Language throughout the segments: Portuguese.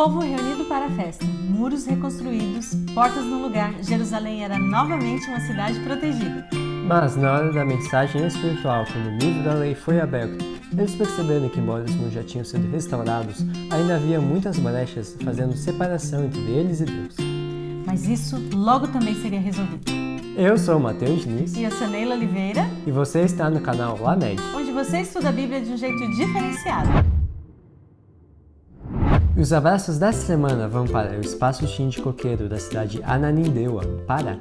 Povo reunido para a festa, muros reconstruídos, portas no lugar, Jerusalém era novamente uma cidade protegida. Mas na hora da mensagem espiritual, quando o livro da lei foi aberto, eles perceberam que, embora os muros já tinham sido restaurados, ainda havia muitas brechas fazendo separação entre eles e Deus. Mas isso logo também seria resolvido. Eu sou o Matheus Diniz. E eu sou Neila Oliveira. E você está no canal LAMED, onde você estuda a Bíblia de um jeito diferenciado. E os abraços desta semana vão para o Espaço Tim de Coqueiro, da cidade de Ananindeua, Pará.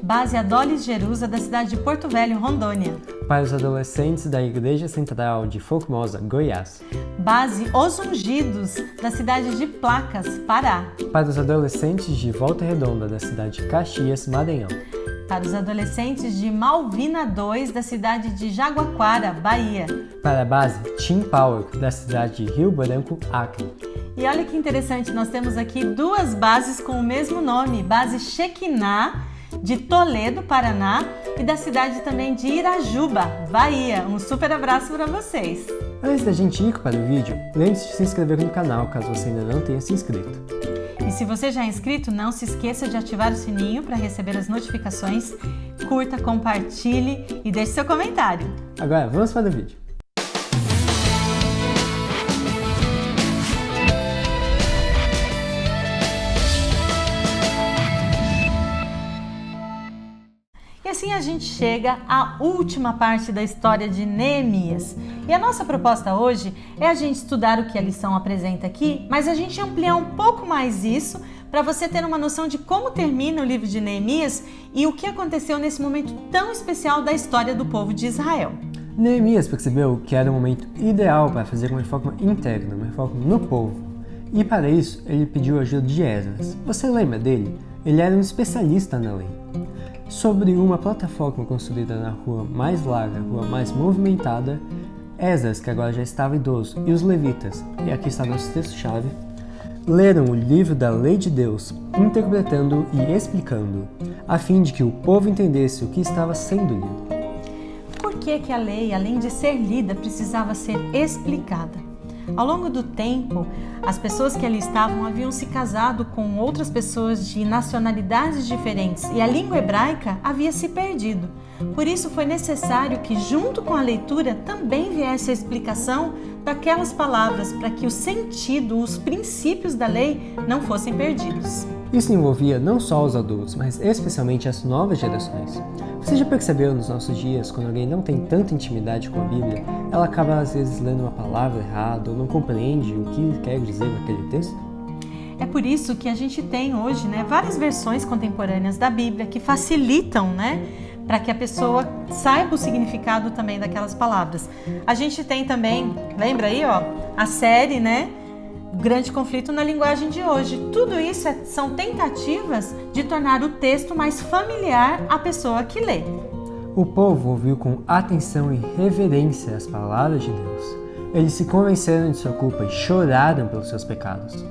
Base Adolis Jerusa, da cidade de Porto Velho, Rondônia. Para os adolescentes da Igreja Central de Formosa, Goiás. Base Os Ungidos, da cidade de Placas, Pará. Para os adolescentes de Volta Redonda, da cidade de Caxias, Maranhão. Para os adolescentes de Malvina 2, da cidade de Jaguaquara, Bahia. Para a base Team Power, da cidade de Rio Branco, Acre. E olha que interessante, nós temos aqui duas bases com o mesmo nome. Base Shekinah, de Toledo, Paraná, e da cidade também de Irajuba, Bahia. Um super abraço para vocês! Antes da gente ir para o vídeo, lembre-se de se inscrever no canal, caso você ainda não tenha se inscrito. E se você já é inscrito, não se esqueça de ativar o sininho para receber as notificações. Curta, compartilhe e deixe seu comentário. Agora, vamos para o vídeo. E assim a gente chega à última parte da história de Neemias. E a nossa proposta hoje é a gente estudar o que a lição apresenta aqui, mas a gente ampliar um pouco mais isso para você ter uma noção de como termina o livro de Neemias e o que aconteceu nesse momento tão especial da história do povo de Israel. Neemias percebeu que era o momento ideal para fazer uma reforma interna, uma reforma no povo. E para isso, ele pediu a ajuda de Esdras. Você lembra dele? Ele era um especialista na lei. Sobre uma plataforma construída na rua mais larga, rua mais movimentada, Esdras, que agora já estava idoso, e os levitas, e aqui está nosso texto-chave, leram o livro da lei de Deus, interpretando e explicando, a fim de que o povo entendesse o que estava sendo lido. Por que a lei, além de ser lida, precisava ser explicada? Ao longo do tempo, as pessoas que ali estavam haviam se casado com outras pessoas de nacionalidades diferentes e a língua hebraica havia se perdido. Por isso foi necessário que, junto com a leitura, também viesse a explicação daquelas palavras para que o sentido, os princípios da lei não fossem perdidos. Isso envolvia não só os adultos, mas especialmente as novas gerações. Você já percebeu nos nossos dias, quando alguém não tem tanta intimidade com a Bíblia, ela acaba às vezes lendo uma palavra errada ou não compreende o que quer dizer naquele texto? É por isso que a gente tem hoje, várias versões contemporâneas da Bíblia que facilitam, para que a pessoa saiba o significado também daquelas palavras. A gente tem também, lembra aí, a série, O Grande Conflito na Linguagem de Hoje. Tudo isso são tentativas de tornar o texto mais familiar à pessoa que lê. O povo ouviu com atenção e reverência as palavras de Deus. Eles se convenceram de sua culpa e choraram pelos seus pecados.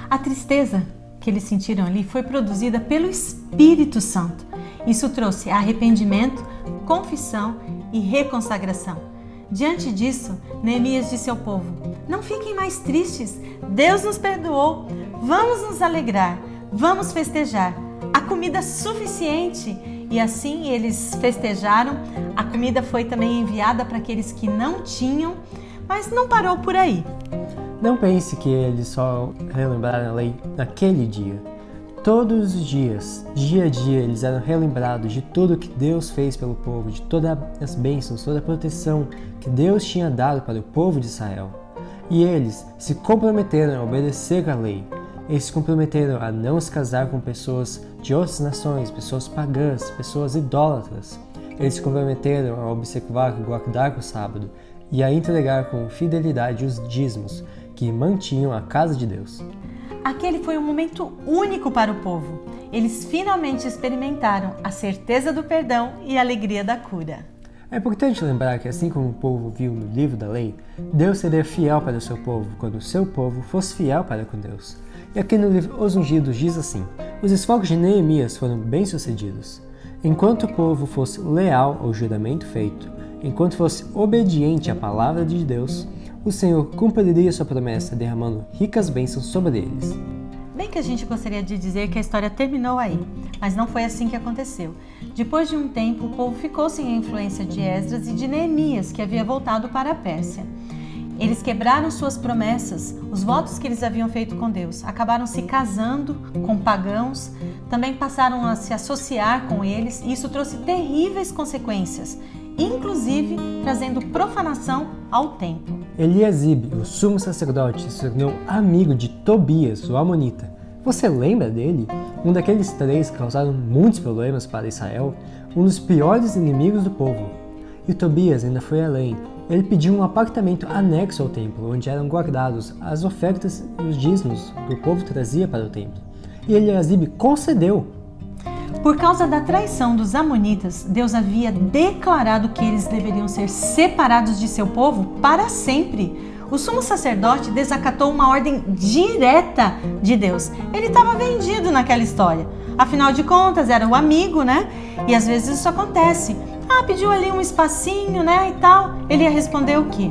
A tristeza que eles sentiram ali foi produzida pelo Espírito Santo. Isso trouxe arrependimento, confissão e reconsagração. Diante disso, Neemias disse ao povo: não fiquem mais tristes, Deus nos perdoou, vamos nos alegrar, vamos festejar, há comida suficiente. E assim eles festejaram, a comida foi também enviada para aqueles que não tinham, mas não parou por aí. Não pense que eles só relembraram a lei naquele dia. Todos os dias, dia a dia, eles eram relembrados de tudo que Deus fez pelo povo, de todas as bênçãos, toda a proteção que Deus tinha dado para o povo de Israel. E eles se comprometeram a obedecer à lei. Eles se comprometeram a não se casar com pessoas de outras nações, pessoas pagãs, pessoas idólatras. Eles se comprometeram a observar e guardar o sábado e a entregar com fidelidade os dízimos que mantinham a casa de Deus. Aquele foi um momento único para o povo. Eles finalmente experimentaram a certeza do perdão e a alegria da cura. É importante lembrar que, assim como o povo viu no livro da lei, Deus seria fiel para o seu povo quando o seu povo fosse fiel para com Deus. E aqui no livro Os Ungidos diz assim: os esforços de Neemias foram bem-sucedidos. Enquanto o povo fosse leal ao juramento feito, enquanto fosse obediente à palavra de Deus, o Senhor cumpriria sua promessa, derramando ricas bênçãos sobre eles. Bem que a gente gostaria de dizer que a história terminou aí, mas não foi assim que aconteceu. Depois de um tempo, o povo ficou sem a influência de Esdras e de Neemias, que havia voltado para a Pérsia. Eles quebraram suas promessas, os votos que eles haviam feito com Deus, acabaram se casando com pagãos, também passaram a se associar com eles e isso trouxe terríveis consequências, inclusive trazendo profanação ao templo. Eliasibe, o sumo sacerdote, se tornou amigo de Tobias, o amonita. Você lembra dele? Um daqueles três que causaram muitos problemas para Israel, um dos piores inimigos do povo. E Tobias ainda foi além. Ele pediu um apartamento anexo ao templo, onde eram guardados as ofertas e os dízimos que o povo trazia para o templo. E Eliasibe concedeu. Por causa da traição dos amonitas, Deus havia declarado que eles deveriam ser separados de seu povo para sempre. O sumo sacerdote desacatou uma ordem direta de Deus. Ele estava vendido naquela história. Afinal de contas, era o amigo, né? E às vezes isso acontece. Pediu ali um espacinho, né, e tal. Ele ia responder o quê?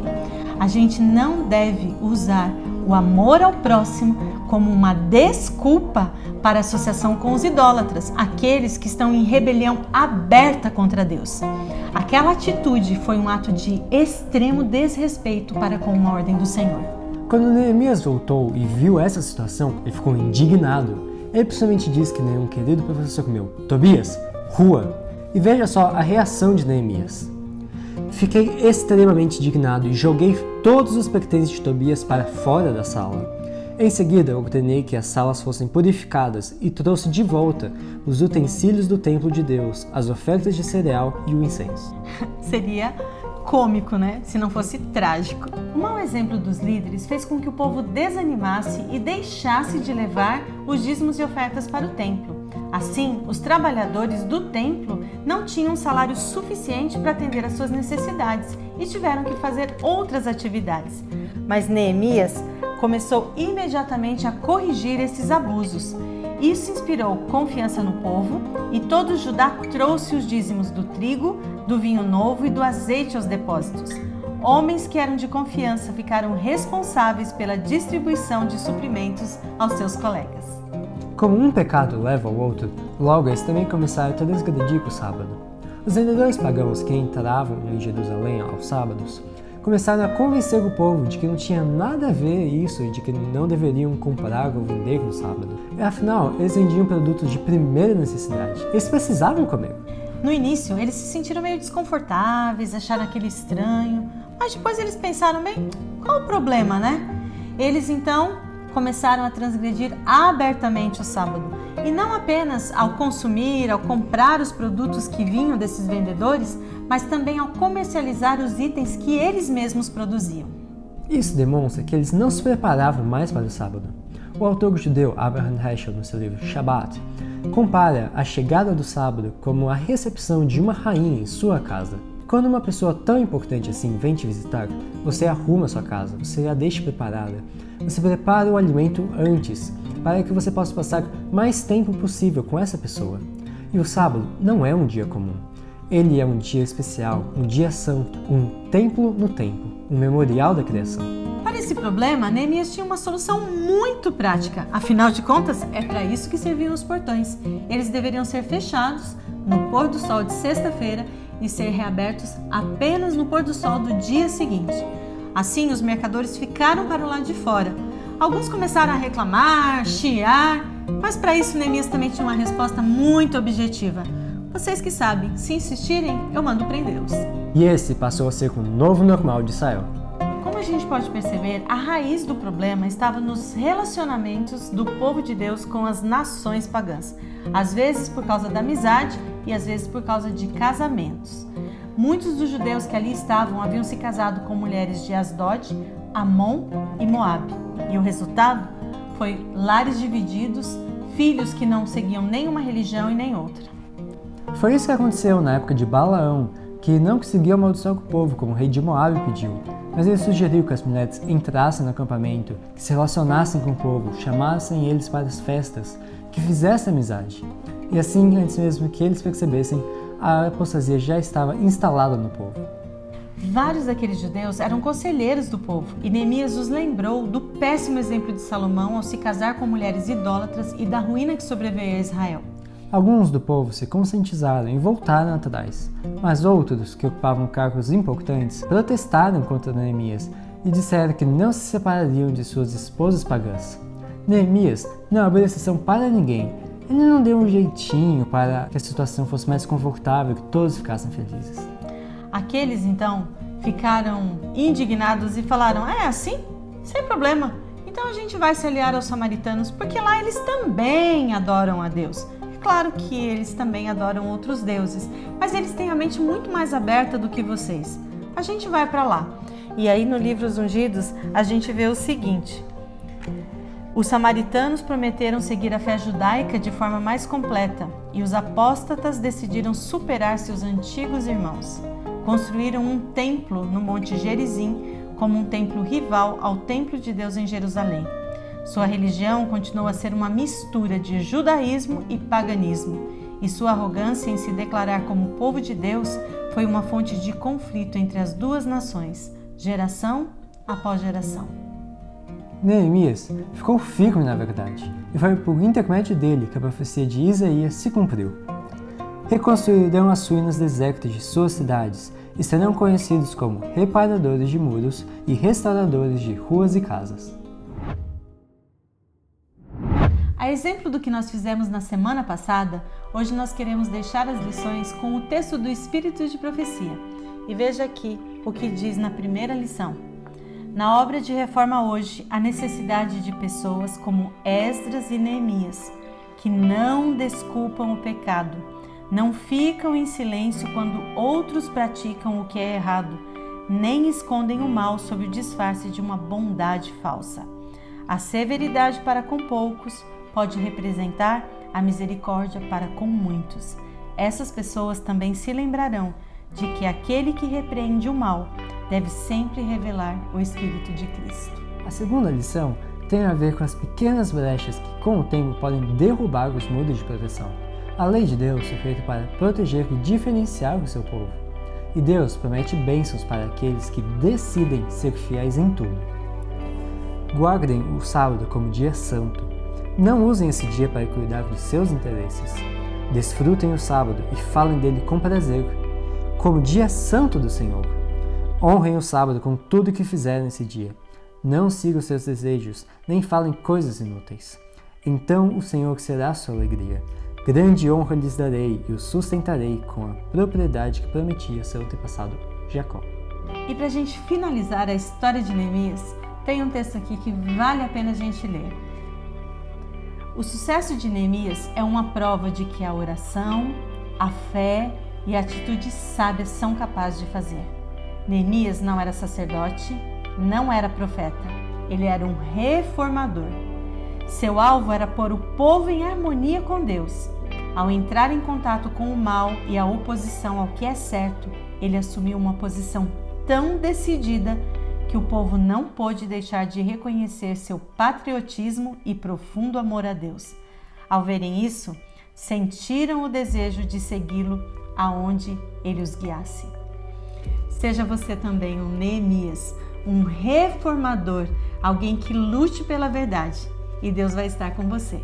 A gente não deve usar o amor ao próximo como uma desculpa para a associação com os idólatras, aqueles que estão em rebelião aberta contra Deus. Aquela atitude foi um ato de extremo desrespeito para com uma ordem do Senhor. Quando Neemias voltou e viu essa situação, ele ficou indignado. Ele principalmente disse que nenhum querido professor meu, Tobias, rua. E veja só a reação de Neemias. Fiquei extremamente indignado e joguei todos os pertences de Tobias para fora da sala. Em seguida, ordenei que as salas fossem purificadas e trouxe de volta os utensílios do templo de Deus, as ofertas de cereal e o incenso. Seria cômico, né? Se não fosse trágico. O mau exemplo dos líderes fez com que o povo desanimasse e deixasse de levar os dízimos e ofertas para o templo. Assim, os trabalhadores do templo não tinham salário suficiente para atender às suas necessidades e tiveram que fazer outras atividades. Mas Neemias começou imediatamente a corrigir esses abusos. Isso inspirou confiança no povo e todo Judá trouxe os dízimos do trigo, do vinho novo e do azeite aos depósitos. Homens que eram de confiança ficaram responsáveis pela distribuição de suprimentos aos seus colegas. Como um pecado leva ao outro, logo eles também começaram a transgredir o sábado. Os vendedores pagãos que entravam em Jerusalém aos sábados começaram a convencer o povo de que não tinha nada a ver isso e de que não deveriam comprar ou vender no sábado. Afinal, eles vendiam produtos de primeira necessidade. Eles precisavam comer. No início, eles se sentiram meio desconfortáveis, acharam aquilo estranho, mas depois eles pensaram, bem, qual o problema, né? Eles então começaram a transgredir abertamente o sábado. E não apenas ao consumir, ao comprar os produtos que vinham desses vendedores, mas também ao comercializar os itens que eles mesmos produziam. Isso demonstra que eles não se preparavam mais para o sábado. O autor judeu Abraham Heschel, no seu livro Shabbat, compara a chegada do sábado como a recepção de uma rainha em sua casa. Quando uma pessoa tão importante assim vem te visitar, você arruma sua casa, você a deixa preparada. Você prepara o alimento antes, para que você possa passar mais tempo possível com essa pessoa. E o sábado não é um dia comum. Ele é um dia especial, um dia santo, um templo no tempo, um memorial da criação. Para esse problema, Neemias tinha uma solução muito prática. Afinal de contas, é para isso que serviam os portões. Eles deveriam ser fechados no pôr do sol de sexta-feira e ser reabertos apenas no pôr do sol do dia seguinte. Assim, os mercadores ficaram para o lado de fora. Alguns começaram a reclamar, chiar, mas para isso Neemias também tinha uma resposta muito objetiva. Vocês que sabem, se insistirem, eu mando prendê-los. E esse passou a ser o novo normal de Israel. Como a gente pode perceber, a raiz do problema estava nos relacionamentos do povo de Deus com as nações pagãs. Às vezes por causa da amizade e às vezes por causa de casamentos. Muitos dos judeus que ali estavam haviam se casado com mulheres de Asdod, Amon e Moabe. E o resultado foi lares divididos, filhos que não seguiam nenhuma religião e nem outra. Foi isso que aconteceu na época de Balaão, que não conseguiu amaldiçoar o povo, como o rei de Moabe pediu. Mas ele sugeriu que as mulheres entrassem no acampamento, que se relacionassem com o povo, chamassem eles para as festas, que fizessem amizade. E assim, antes mesmo que eles percebessem, a apostasia já estava instalada no povo. Vários daqueles judeus eram conselheiros do povo e Neemias os lembrou do péssimo exemplo de Salomão ao se casar com mulheres idólatras e da ruína que sobreveio a Israel. Alguns do povo se conscientizaram e voltaram atrás, mas outros, que ocupavam cargos importantes, protestaram contra Neemias e disseram que não se separariam de suas esposas pagãs. Neemias não abriu exceção para ninguém. Ele não deu um jeitinho para que a situação fosse mais confortável, que todos ficassem felizes. Aqueles, então, ficaram indignados e falaram: é assim? Sem problema. Então a gente vai se aliar aos samaritanos, porque lá eles também adoram a Deus. É claro que eles também adoram outros deuses, mas eles têm a mente muito mais aberta do que vocês. A gente vai para lá. E aí no livro Os Ungidos a gente vê o seguinte: os samaritanos prometeram seguir a fé judaica de forma mais completa e os apóstatas decidiram superar seus antigos irmãos. Construíram um templo no Monte Gerizim como um templo rival ao templo de Deus em Jerusalém. Sua religião continuou a ser uma mistura de judaísmo e paganismo, e sua arrogância em se declarar como povo de Deus foi uma fonte de conflito entre as duas nações, geração após geração. Neemias ficou firme na verdade, e foi por intermédio dele que a profecia de Isaías se cumpriu. Reconstruirão as ruínas desertas de suas cidades e serão conhecidos como reparadores de muros e restauradores de ruas e casas. A exemplo do que nós fizemos na semana passada, hoje nós queremos deixar as lições com o texto do Espírito de Profecia. E veja aqui o que diz na primeira lição. Na obra de reforma hoje, há necessidade de pessoas como Esdras e Neemias, que não desculpam o pecado, não ficam em silêncio quando outros praticam o que é errado, nem escondem o mal sob o disfarce de uma bondade falsa. A severidade para com poucos pode representar a misericórdia para com muitos. Essas pessoas também se lembrarão de que aquele que repreende o mal deve sempre revelar o Espírito de Cristo. A segunda lição tem a ver com as pequenas brechas que, com o tempo, podem derrubar os muros de proteção. A lei de Deus foi feita para proteger e diferenciar o seu povo. E Deus promete bênçãos para aqueles que decidem ser fiéis em tudo. Guardem o sábado como dia santo. Não usem esse dia para cuidar dos seus interesses. Desfrutem o sábado e falem dele com prazer, como dia santo do Senhor. Honrem o sábado com tudo que fizerem nesse dia. Não sigam seus desejos, nem falem coisas inúteis. Então o Senhor será sua alegria. Grande honra lhes darei e os sustentarei com a propriedade que prometi a seu antepassado Jacó. E para a gente finalizar a história de Neemias, tem um texto aqui que vale a pena a gente ler. O sucesso de Neemias é uma prova de que a oração, a fé e a atitude sábia são capazes de fazer. Neemias não era sacerdote, não era profeta, ele era um reformador. Seu alvo era pôr o povo em harmonia com Deus. Ao entrar em contato com o mal e a oposição ao que é certo, ele assumiu uma posição tão decidida que o povo não pôde deixar de reconhecer seu patriotismo e profundo amor a Deus. Ao verem isso, sentiram o desejo de segui-lo aonde ele os guiasse. Seja você também um Neemias, um reformador, alguém que lute pela verdade, e Deus vai estar com você.